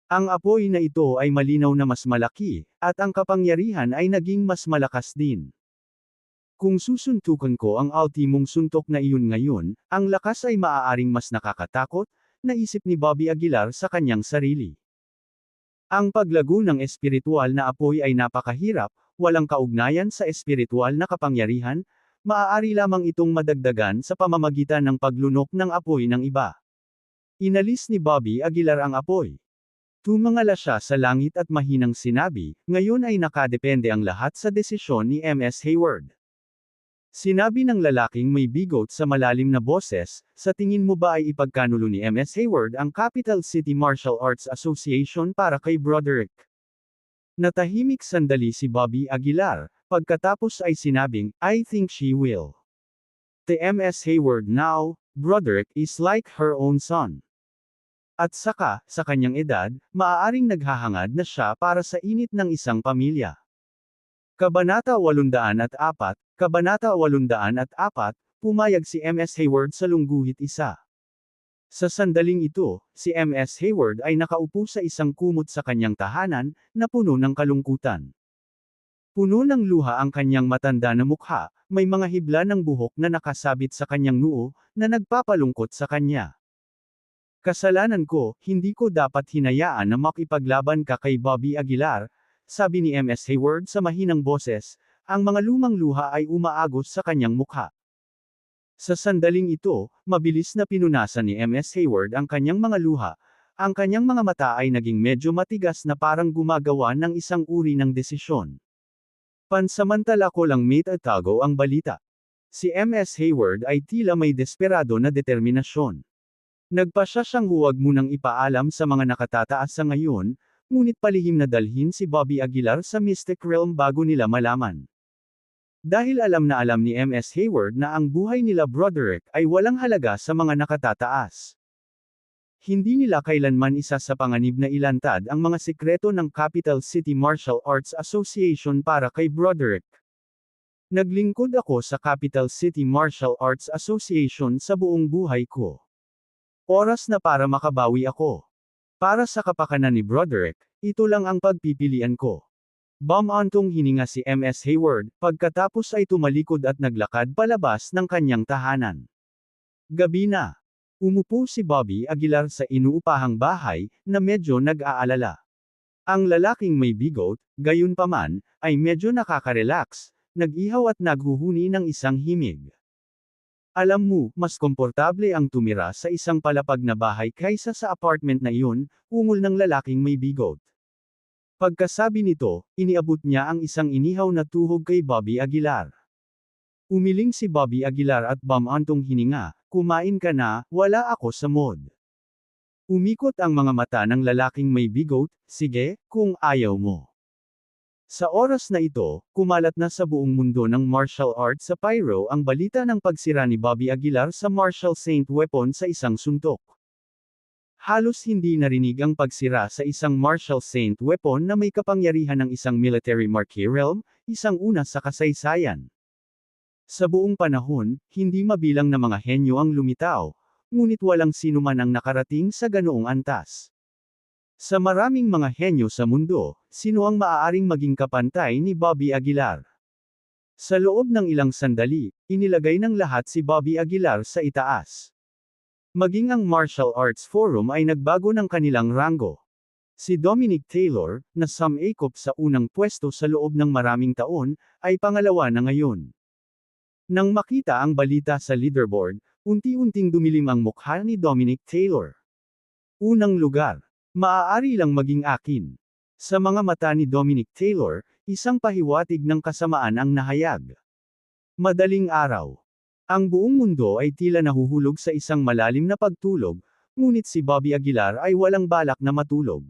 Ang apoy na ito ay malinaw na mas malaki, at ang kapangyarihan ay naging mas malakas din. Kung susuntukan ko ang ultimong suntok na iyon ngayon, ang lakas ay maaaring mas nakakatakot, naisip ni Bobby Aguilar sa kanyang sarili. Ang paglago ng espiritual na apoy ay napakahirap, walang kaugnayan sa espiritual na kapangyarihan, maaari lamang itong madagdagan sa pamamagitan ng paglunok ng apoy ng iba. Inalis ni Bobby Aguilar ang apoy. Tumangala siya sa langit at mahinang sinabi, ngayon ay nakadepende ang lahat sa desisyon ni Ms. Hayward. Sinabi ng lalaking may bigot sa malalim na boses, sa tingin mo ba ay ipagkanulo ni Ms. Hayward ang Capital City Martial Arts Association para kay Broderick? Natahimik sandali si Bobby Aguilar, pagkatapos ay sinabing, I think she will. To Ms. Hayward now, Broderick is like her own son. At saka, sa kanyang edad, maaaring naghahangad na siya para sa init ng isang pamilya. Kabanata 804, Kabanata 804, pumayag si Ms. Hayward sa lungguhit isa. Sa sandaling ito, si Ms. Hayward ay nakaupo sa isang kumot sa kanyang tahanan, na puno ng kalungkutan. Puno ng luha ang kanyang matanda na mukha, may mga hibla ng buhok na nakasabit sa kanyang noo, na nagpapalungkot sa kanya. Kasalanan ko, hindi ko dapat hinayaan na makipaglaban ka kay Bobby Aguilar, sabi ni Ms. Hayward sa mahinang boses, ang mga lumang luha ay umaagos sa kanyang mukha. Sa sandaling ito, mabilis na pinunasan ni Ms. Hayward ang kanyang mga luha. Ang kanyang mga mata ay naging medyo matigas na parang gumagawa ng isang uri ng desisyon. Pansamantala ko lang maitatago ang balita. Si Ms. Hayward ay tila may desperado na determinasyon. Nagpasya siyang huwag munang ipaalam sa mga nakatataas sa ngayon, ngunit palihim na dalhin si Bobby Aguilar sa Mystic Realm bago nila malaman. Dahil alam na alam ni Ms. Hayward na ang buhay nila Broderick ay walang halaga sa mga nakatataas. Hindi nila kailanman isa sa panganib na ilantad ang mga sikreto ng Capital City Martial Arts Association para kay Broderick. Naglingkod ako sa Capital City Martial Arts Association sa buong buhay ko. Oras na para makabawi ako. Para sa kapakanan ni Broderick, ito lang ang pagpipilian ko. Bumantong hininga si Ms. Hayward, pagkatapos ay tumalikod at naglakad palabas ng kanyang tahanan. Gabi na. Umupo si Bobby Aguilar sa inuupahang bahay, na medyo nag-aalala. Ang lalaking may bigot, gayunpaman, ay medyo nakaka-relax, nag-ihaw at naghuhuni ng isang himig. Alam mo, mas komportable ang tumira sa isang palapag na bahay kaysa sa apartment na iyon, ungol ng lalaking may bigot. Pagkasabi nito, iniabot niya ang isang inihaw na tuhog kay Bobby Aguilar. Umiling si Bobby Aguilar at bumantong hininga, kumain ka na, wala ako sa mood. Umikot ang mga mata ng lalaking may bigot, sige, kung ayaw mo. Sa oras na ito, kumalat na sa buong mundo ng martial arts sa Pyro ang balita ng pagsira ni Bobby Aguilar sa Martial Saint weapon sa isang suntok. Halos hindi narinig ang pagsira sa isang Martial Saint weapon na may kapangyarihan ng isang military marquee realm, isang una sa kasaysayan. Sa buong panahon, hindi mabilang na mga henyo ang lumitaw, ngunit walang sinuman ang nakarating sa ganoong antas. Sa maraming mga henyo sa mundo, sino ang maaaring maging kapantay ni Bobby Aguilar? Sa loob ng ilang sandali, inilagay ng lahat si Bobby Aguilar sa itaas. Maging ang Martial Arts Forum ay nagbago ng kanilang rango. Si Dominic Taylor, na sumangkop sa unang pwesto sa loob ng maraming taon, ay pangalawa na ngayon. Nang makita ang balita sa leaderboard, unti-unting dumilim ang mukha ni Dominic Taylor. Unang lugar. Maaari lang maging akin. Sa mga mata ni Dominic Taylor, isang pahiwatig ng kasamaan ang nahayag. Madaling araw. Ang buong mundo ay tila nahuhulog sa isang malalim na pagtulog, ngunit si Bobby Aguilar ay walang balak na matulog.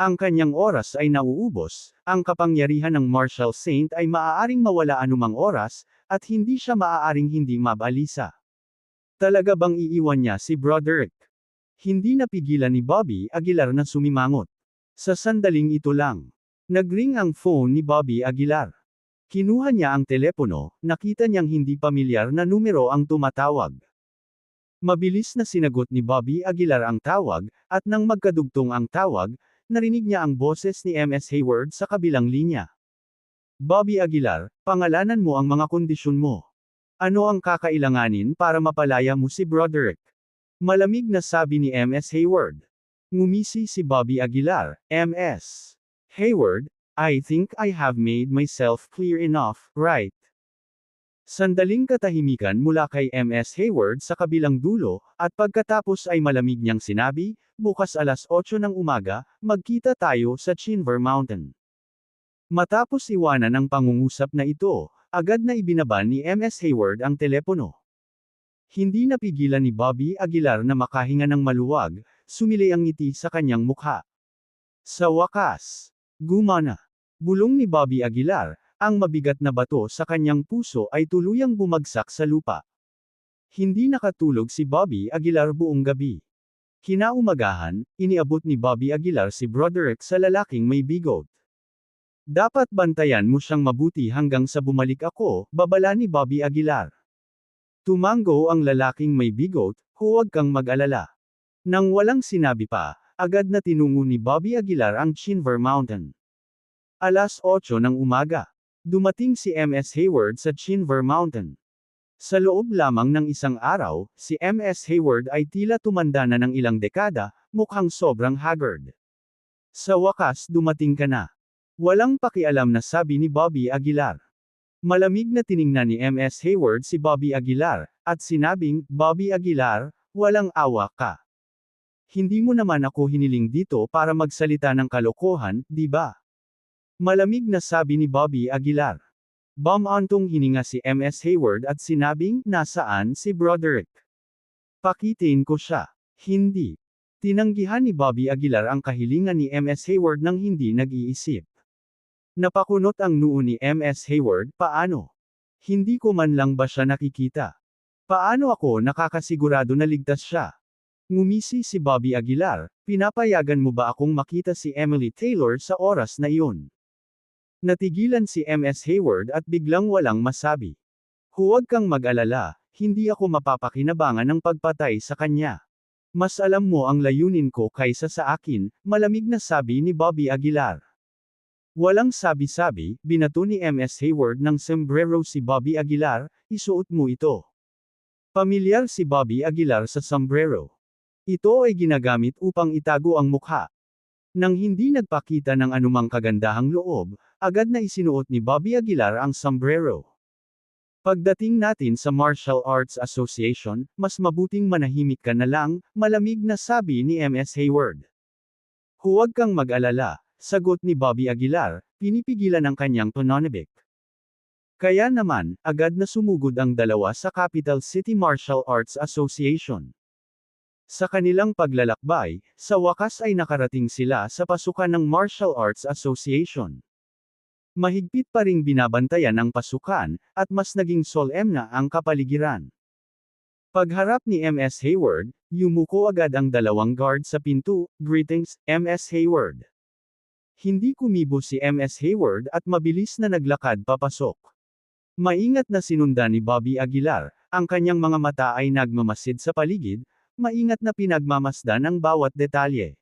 Ang kanyang oras ay nauubos, ang kapangyarihan ng Martial Saint ay maaaring mawala anumang oras, at hindi siya maaaring hindi mabalisa. Talaga bang iiwan niya si Broderick? Hindi napigilan ni Bobby Aguilar na sumimangot. Sa sandaling ito lang. Nagring ang phone ni Bobby Aguilar. Kinuha niya ang telepono, nakita niyang hindi pamilyar na numero ang tumatawag. Mabilis na sinagot ni Bobby Aguilar ang tawag, at nang magkadugtong ang tawag, narinig niya ang boses ni Ms. Hayward sa kabilang linya. Bobby Aguilar, pangalanan mo ang mga kondisyon mo. Ano ang kakailanganin para mapalaya mo si Broderick? Malamig na sabi ni Ms. Hayward. Ngumisi si Bobby Aguilar, Ms. Hayward, I think I have made myself clear enough, right? Sandaling katahimikan mula kay Ms. Hayward sa kabilang dulo, at pagkatapos ay malamig niyang sinabi, bukas alas 8 ng umaga, magkita tayo sa Chinver Mountain. Matapos iwanan ang pangungusap na ito, agad na ibinaban ni Ms. Hayward ang telepono. Hindi napigilan ni Bobby Aguilar na makahinga ng maluwag, sumilay ang ngiti sa kanyang mukha. Sa wakas, gumana. Bulong ni Bobby Aguilar, ang mabigat na bato sa kanyang puso ay tuluyang bumagsak sa lupa. Hindi nakatulog si Bobby Aguilar buong gabi. Kinaumagahan, iniabot ni Bobby Aguilar si Broderick sa lalaking may bigot. Dapat bantayan mo siyang mabuti hanggang sa bumalik ako, babala ni Bobby Aguilar. Tumango ang lalaking may bigot, huwag kang mag-alala. Nang walang sinabi pa, agad na tinungo ni Bobby Aguilar ang Chinver Mountain. Alas 8 ng umaga. Dumating si Ms. Hayward sa Chinver Mountain. Sa loob lamang ng isang araw, si Ms. Hayward ay tila tumanda na ng ilang dekada, mukhang sobrang haggard. Sa wakas dumating ka na. Walang pakialam na sabi ni Bobby Aguilar. Malamig na tiningnan ni MS Hayward si Bobby Aguilar, at sinabing, Bobby Aguilar, walang awa ka. Hindi mo naman ako hiniling dito para magsalita ng kalokohan, di ba? Malamig na sabi ni Bobby Aguilar. Bumantong hininga si MS Hayward at sinabing, nasaan si Broderick? Pakitiin ko siya. Hindi. Tinanggihan ni Bobby Aguilar ang kahilingan ni MS Hayward nang hindi nag-iisip. Napakunot ang noo ni MS Hayward, paano? Hindi ko man lang ba siya nakikita? Paano ako nakakasigurado na ligtas siya? Ngumisi si Bobby Aguilar, pinapayagan mo ba akong makita si Emily Taylor sa oras na iyon? Natigilan si MS Hayward at biglang walang masabi. Huwag kang mag-alala, hindi ako mapapakinabangan ng pagpatay sa kanya. Mas alam mo ang layunin ko kaysa sa akin, malamig na sabi ni Bobby Aguilar. Walang sabi-sabi, binato ni MS Hayward ng sombrero si Bobby Aguilar, isuot mo ito. Pamilyar si Bobby Aguilar sa sombrero. Ito ay ginagamit upang itago ang mukha. Nang hindi nagpakita ng anumang kagandahang loob, agad na isinuot ni Bobby Aguilar ang sombrero. Pagdating natin sa Martial Arts Association, mas mabuting manahimik ka na lang, malamig na sabi ni MS Hayward. Huwag kang mag-alala. Sagot ni Bobby Aguilar, pinipigilan ang kanyang pananabik. Kaya naman, agad na sumugod ang dalawa sa Capital City Martial Arts Association. Sa kanilang paglalakbay, sa wakas ay nakarating sila sa pasukan ng Martial Arts Association. Mahigpit pa ring binabantayan ang pasukan, at mas naging solemn na ang kapaligiran. Pagharap ni MS Hayward, yumuko agad ang dalawang guard sa pinto, greetings, MS Hayward. Hindi kumibo si MS Hayward at mabilis na naglakad papasok. Maingat na sinundan ni Bobby Aguilar, ang kanyang mga mata ay nagmamasid sa paligid, maingat na pinagmamasdan ang bawat detalye.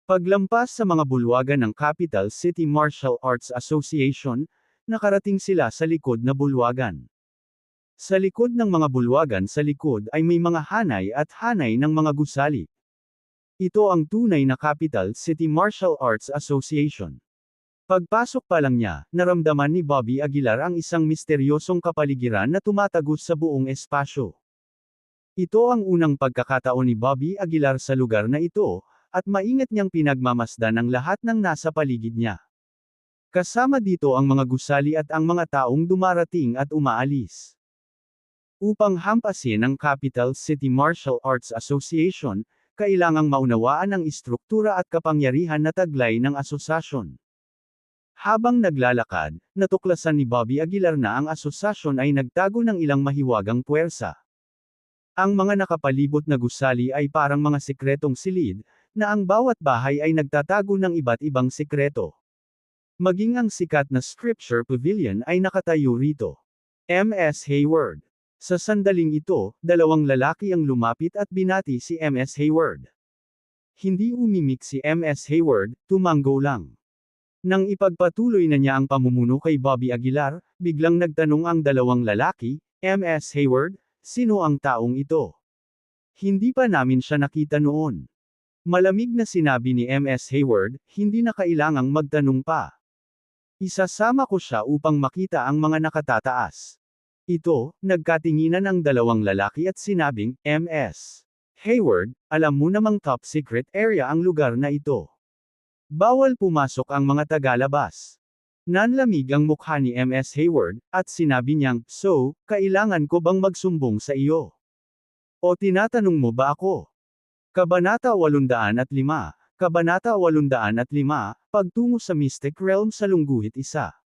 Paglampas sa mga bulwagan ng Capital City Martial Arts Association, nakarating sila sa likod na bulwagan. Sa likod ng mga bulwagan sa likod ay may mga hanay at hanay ng mga gusali. Ito ang tunay na Capital City Martial Arts Association. Pagpasok pa lang niya, naramdaman ni Bobby Aguilar ang isang misteryosong kapaligiran na tumatagos sa buong espasyo. Ito ang unang pagkakataon ni Bobby Aguilar sa lugar na ito, at maingat niyang pinagmamasdan ang lahat ng nasa paligid niya. Kasama dito ang mga gusali at ang mga taong dumarating at umaalis. Upang hampasin ang Capital City Martial Arts Association, kailangang maunawaan ang istruktura at kapangyarihan na taglay ng asosasyon. Habang naglalakad, natuklasan ni Bobby Aguilar na ang asosasyon ay nagtago ng ilang mahiwagang puwersa. Ang mga nakapalibot na gusali ay parang mga sikretong silid, na ang bawat bahay ay nagtatago ng iba't ibang sikreto. Maging ang sikat na Scripture Pavilion ay nakatayo rito. MS Hayward. Sa sandaling ito, dalawang lalaki ang lumapit at binati si MS Hayward. Hindi umimik si MS Hayward, tumanggo lang. Nang ipagpatuloy na niya ang pamumuno kay Bobby Aguilar, biglang nagtanong ang dalawang lalaki, MS Hayward, sino ang taong ito? Hindi pa namin siya nakita noon. Malamig na sinabi ni MS Hayward, hindi na kailangang magtanong pa. Isasama ko siya upang makita ang mga nakatataas. Ito, nagkatinginan ang dalawang lalaki at sinabing, MS Hayward, alam mo namang top secret area ang lugar na ito. Bawal pumasok ang mga tagalabas. Nanlamig ang mukha ni MS Hayward, at sinabi niyang, so, kailangan ko bang magsumbong sa iyo? O tinatanong mo ba ako? Kabanata 805, Kabanata 805, Pagtungo sa Mystic Realm sa Lungguhit 1.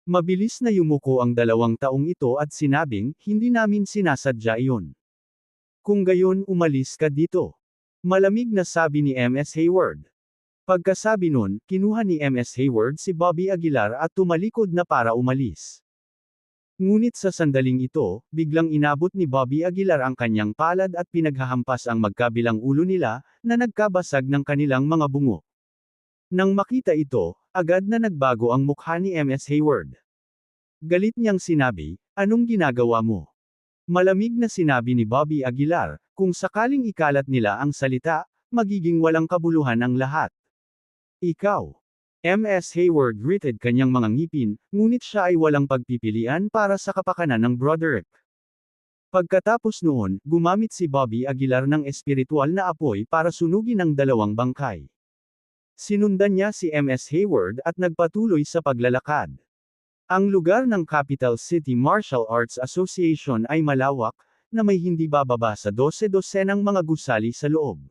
Mabilis na yumuko ang dalawang taong ito at sinabing, hindi namin sinasadya iyon. Kung gayon umalis ka dito. Malamig na sabi ni MS Hayward. Pagkasabi nun, kinuha ni MS Hayward si Bobby Aguilar at tumalikod na para umalis. Ngunit sa sandaling ito, biglang inabot ni Bobby Aguilar ang kanyang palad at pinaghahampas ang magkabilang ulo nila, na nagkabasag ng kanilang mga bungo. Nang makita ito, agad na nagbago ang mukha ni MS Hayward. Galit niyang sinabi, anong ginagawa mo? Malamig na sinabi ni Bobby Aguilar, kung sakaling ikalat nila ang salita, magiging walang kabuluhan ang lahat. Ikaw. MS Hayward gritted kanyang mga ngipin, ngunit siya ay walang pagpipilian para sa kapakanan ng Broderick. Pagkatapos noon, gumamit si Bobby Aguilar ng espiritual na apoy para sunugin ang dalawang bangkay. Sinundan niya si MS Hayward at nagpatuloy sa paglalakad. Ang lugar ng Capital City Martial Arts Association ay malawak, na may hindi bababa sa 12-dosenang mga gusali sa loob.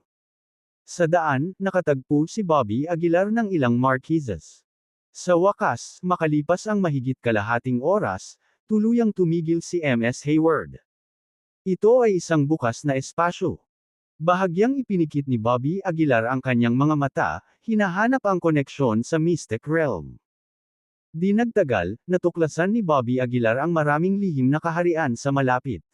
Sa daan, nakatagpo si Bobby Aguilar ng ilang marquises. Sa wakas, makalipas ang mahigit kalahating oras, tuluyang tumigil si MS Hayward. Ito ay isang bukas na espasyo. Bahagyang ipinikit ni Bobby Aguilar ang kanyang mga mata, hinahanap ang koneksyon sa mystic realm. Di nagtagal, natuklasan ni Bobby Aguilar ang maraming lihim na kaharian sa malapit.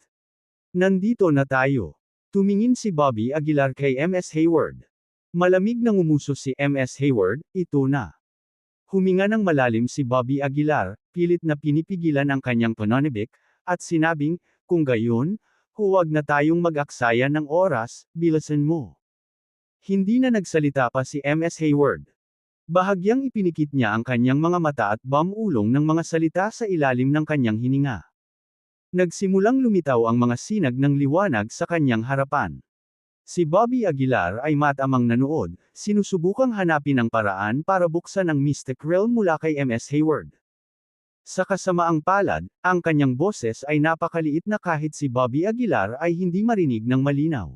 Nandito na tayo. Tumingin si Bobby Aguilar kay MS Hayward. Malamig na ngumuso si MS Hayward, ito na. Huminga ng malalim si Bobby Aguilar, pilit na pinipigilan ang kanyang pananabik, at sinabing, kung gayon, huwag na tayong mag-aksaya ng oras, bilisan mo. Hindi na nagsalita pa si MS Hayward. Bahagyang ipinikit niya ang kanyang mga mata at bumulong ng mga salita sa ilalim ng kanyang hininga. Nagsimulang lumitaw ang mga sinag ng liwanag sa kanyang harapan. Si Bobby Aguilar ay matamang nanood, sinusubukang hanapin ang paraan para buksan ang mystic realm mula kay MS Hayward. Sa kasamaang palad, ang kanyang boses ay napakaliit na kahit si Bobby Aguilar ay hindi marinig ng malinaw.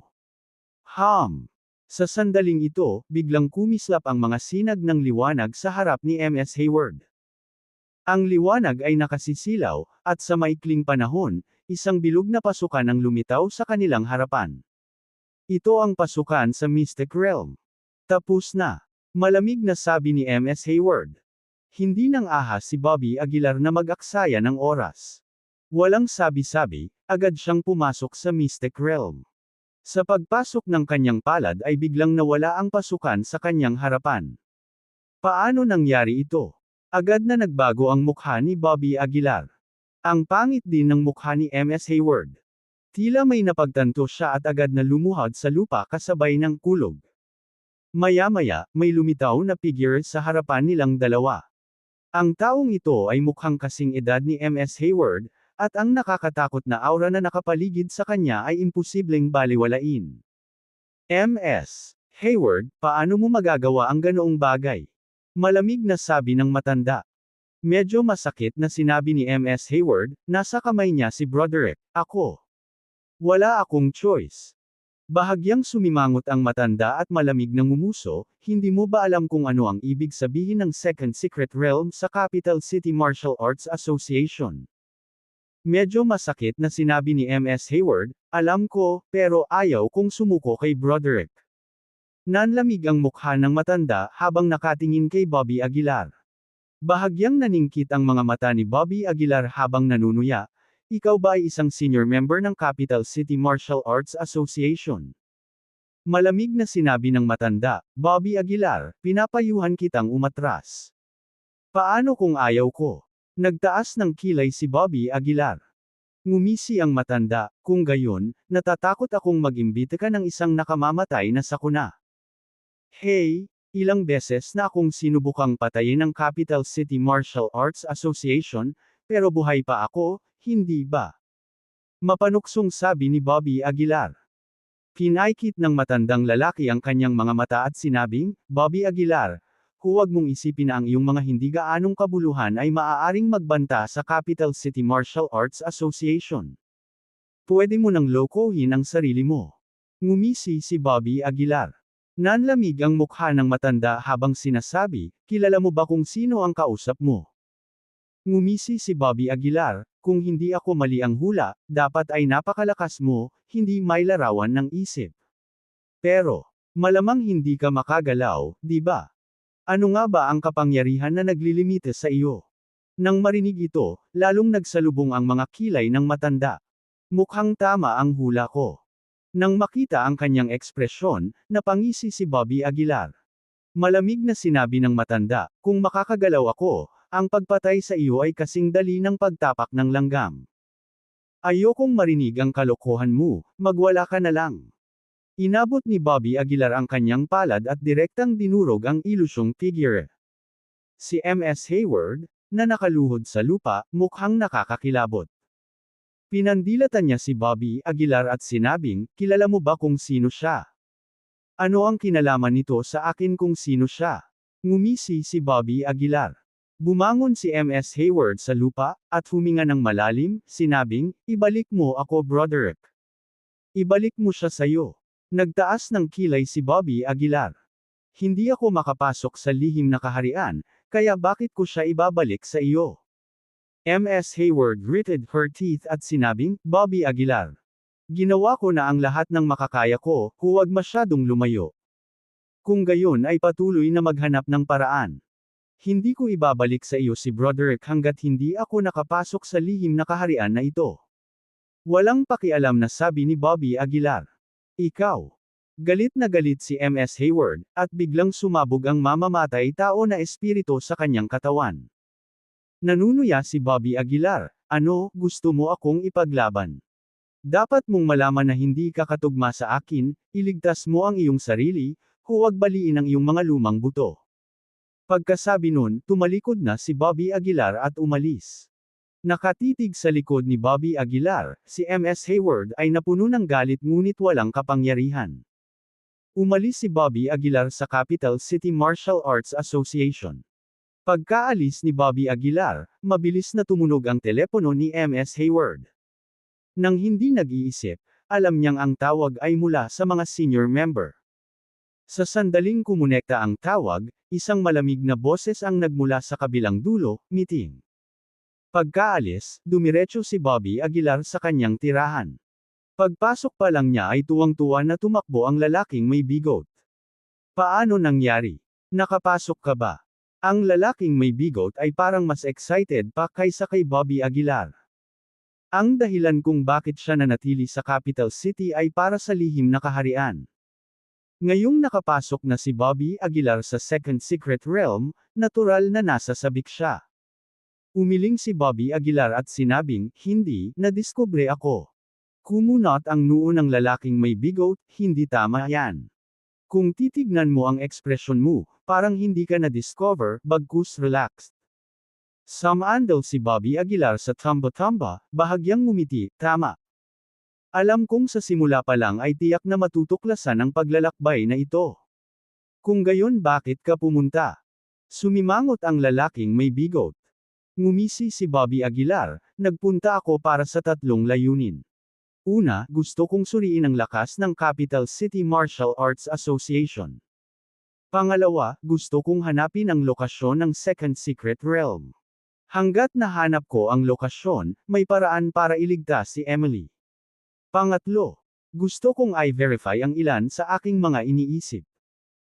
Sa sandaling ito, biglang kumislap ang mga sinag ng liwanag sa harap ni MS Hayward. Ang liwanag ay nakasisilaw, at sa maikling panahon, isang bilog na pasukan ang lumitaw sa kanilang harapan. Ito ang pasukan sa mystic realm. Tapos na. Malamig na sabi ni MS Hayward. Hindi nang ahas si Bobby Aguilar na mag-aksaya ng oras. Walang sabi-sabi, agad siyang pumasok sa mystic realm. Sa pagpasok ng kanyang palad ay biglang nawala ang pasukan sa kanyang harapan. Paano nangyari ito? Agad na nagbago ang mukha ni Bobby Aguilar. Ang pangit din ng mukha ni MS Hayward. Tila may napagtanto siya at agad na lumuhod sa lupa kasabay ng kulog. Maya-maya, may lumitaw na figure sa harapan nilang dalawa. Ang taong ito ay mukhang kasing edad ni MS Hayward, at ang nakakatakot na aura na nakapaligid sa kanya ay imposibleng baliwalain. MS Hayward, paano mo magagawa ang ganoong bagay? Malamig na sabi ng matanda. Medyo masakit na sinabi ni MS Hayward, nasa kamay niya si Broderick, ako. Wala akong choice. Bahagyang sumimangot ang matanda at malamig na ngumuso, hindi mo ba alam kung ano ang ibig sabihin ng Second Secret Realm sa Capital City Martial Arts Association? Medyo masakit na sinabi ni MS Hayward, alam ko, pero ayaw kong sumuko kay Broderick. Nanlamig ang mukha ng matanda habang nakatingin kay Bobby Aguilar. Bahagyang naningkit ang mga mata ni Bobby Aguilar habang nanunuya. Ikaw ba ay isang senior member ng Capital City Martial Arts Association? Malamig na sinabi ng matanda, Bobby Aguilar, pinapayuhan kitang umatras. Paano kung ayaw ko? Nagtaas ng kilay si Bobby Aguilar. Ngumisi ang matanda, kung gayon, natatakot akong mag-imbita ka ng isang nakamamatay na sakuna. Hey, ilang beses na akong sinubukang patayin ng Capital City Martial Arts Association, pero buhay pa ako, hindi ba? Mapanuksong sabi ni Bobby Aguilar. Kinaikit ng matandang lalaki ang kanyang mga mata at sinabing, Bobby Aguilar, huwag mong isipin na ang iyong mga hindi gaanong kabuluhan ay maaaring magbanta sa Capital City Martial Arts Association. Pwede mo nang lokohin ang sarili mo. Ngumisi si Bobby Aguilar. Nanlamig ang mukha ng matanda habang sinasabi, kilala mo ba kung sino ang kausap mo? Ngumisi si Bobby Aguilar, kung hindi ako mali ang hula, dapat ay napakalakas mo, hindi may larawan ng isip. Pero, malamang hindi ka makagalaw, di ba? Ano nga ba ang kapangyarihan na naglilimite sa iyo? Nang marinig ito, lalong nagsalubong ang mga kilay ng matanda. Mukhang tama ang hula ko. Nang makita ang kanyang ekspresyon, napangisi si Bobby Aguilar. Malamig na sinabi ng matanda, kung makakagalaw ako, ang pagpatay sa iyo ay kasing dali ng pagtapak ng langgam. Ayokong marinig ang kalokohan mo, magwala ka na lang. Inabot ni Bobby Aguilar ang kanyang palad at direktang dinurog ang ilusyong figure. Si MS Hayward, na nakaluhod sa lupa, mukhang nakakakilabot. Pinandilatan niya si Bobby Aguilar at sinabing, kilala mo ba kung sino siya? Ano ang kinalaman nito sa akin kung sino siya? Ngumisi si Bobby Aguilar. Bumangon si MS Hayward sa lupa, at huminga ng malalim, sinabing, ibalik mo ako Broderick. Ibalik mo siya sayo. Nagtaas ng kilay si Bobby Aguilar. Hindi ako makapasok sa lihim na kaharian, kaya bakit ko siya ibabalik sa iyo? MS Hayward gritted her teeth at sinabing, Bobby Aguilar. Ginawa ko na ang lahat ng makakaya ko, huwag masyadong lumayo. Kung gayon ay patuloy na maghanap ng paraan. Hindi ko ibabalik sa iyo si Broderick hanggat hindi ako nakapasok sa lihim na kaharian na ito. Walang pakialam na sabi ni Bobby Aguilar. Ikaw. Galit na galit si MS Hayward, at biglang sumabog ang mamamatay tao na espiritu sa kanyang katawan. Nanunuya si Bobby Aguilar, ano, gusto mo akong ipaglaban? Dapat mong malaman na hindi ka katugma sa akin, iligtas mo ang iyong sarili, huwag baliin ang iyong mga lumang buto. Pagkasabi nun, tumalikod na si Bobby Aguilar at umalis. Nakatitig sa likod ni Bobby Aguilar, si MS Hayward ay napuno ng galit ngunit walang kapangyarihan. Umalis si Bobby Aguilar sa Capital City Martial Arts Association. Pagkaalis ni Bobby Aguilar, mabilis na tumunog ang telepono ni MS Hayward. Nang hindi nag-iisip, alam niyang ang tawag ay mula sa mga senior member. Sa sandaling kumonekta ang tawag, isang malamig na boses ang nagmula sa kabilang dulo, meeting. Pagkaalis, dumiretso si Bobby Aguilar sa kanyang tirahan. Pagpasok pa lang niya ay tuwang-tuwa na tumakbo ang lalaking may bigot. Paano nangyari? Nakapasok ka ba? Ang lalaking may bigot ay parang mas excited pa kaysa kay Bobby Aguilar. Ang dahilan kung bakit siya nanatili sa Capital City ay para sa lihim na kaharian. Ngayong nakapasok na si Bobby Aguilar sa Second Secret Realm, natural na nasa sabik siya. Umiling si Bobby Aguilar at sinabing, hindi, nadiskubre ako. Kumunot ang noo ng lalaking may bigot, hindi tama yan. Kung titignan mo ang ekspresyon mo, parang hindi ka na-discover, bagkus relaxed. Sumandal si Bobby Aguilar sa tamba-tamba, bahagyang ngumiti, tama. Alam kong sa simula pa lang ay tiyak na matutuklasan ang paglalakbay na ito. Kung gayon bakit ka pumunta? Sumimangot ang lalaking may bigot. Ngumisi si Bobby Aguilar, nagpunta ako para sa tatlong layunin. Una, gusto kong suriin ang lakas ng Capital City Martial Arts Association. Pangalawa, gusto kong hanapin ang lokasyon ng Second Secret Realm. Hanggat nahanap ko ang lokasyon, may paraan para iligtas si Emily. Pangatlo, gusto kong i-verify ang ilan sa aking mga iniisip.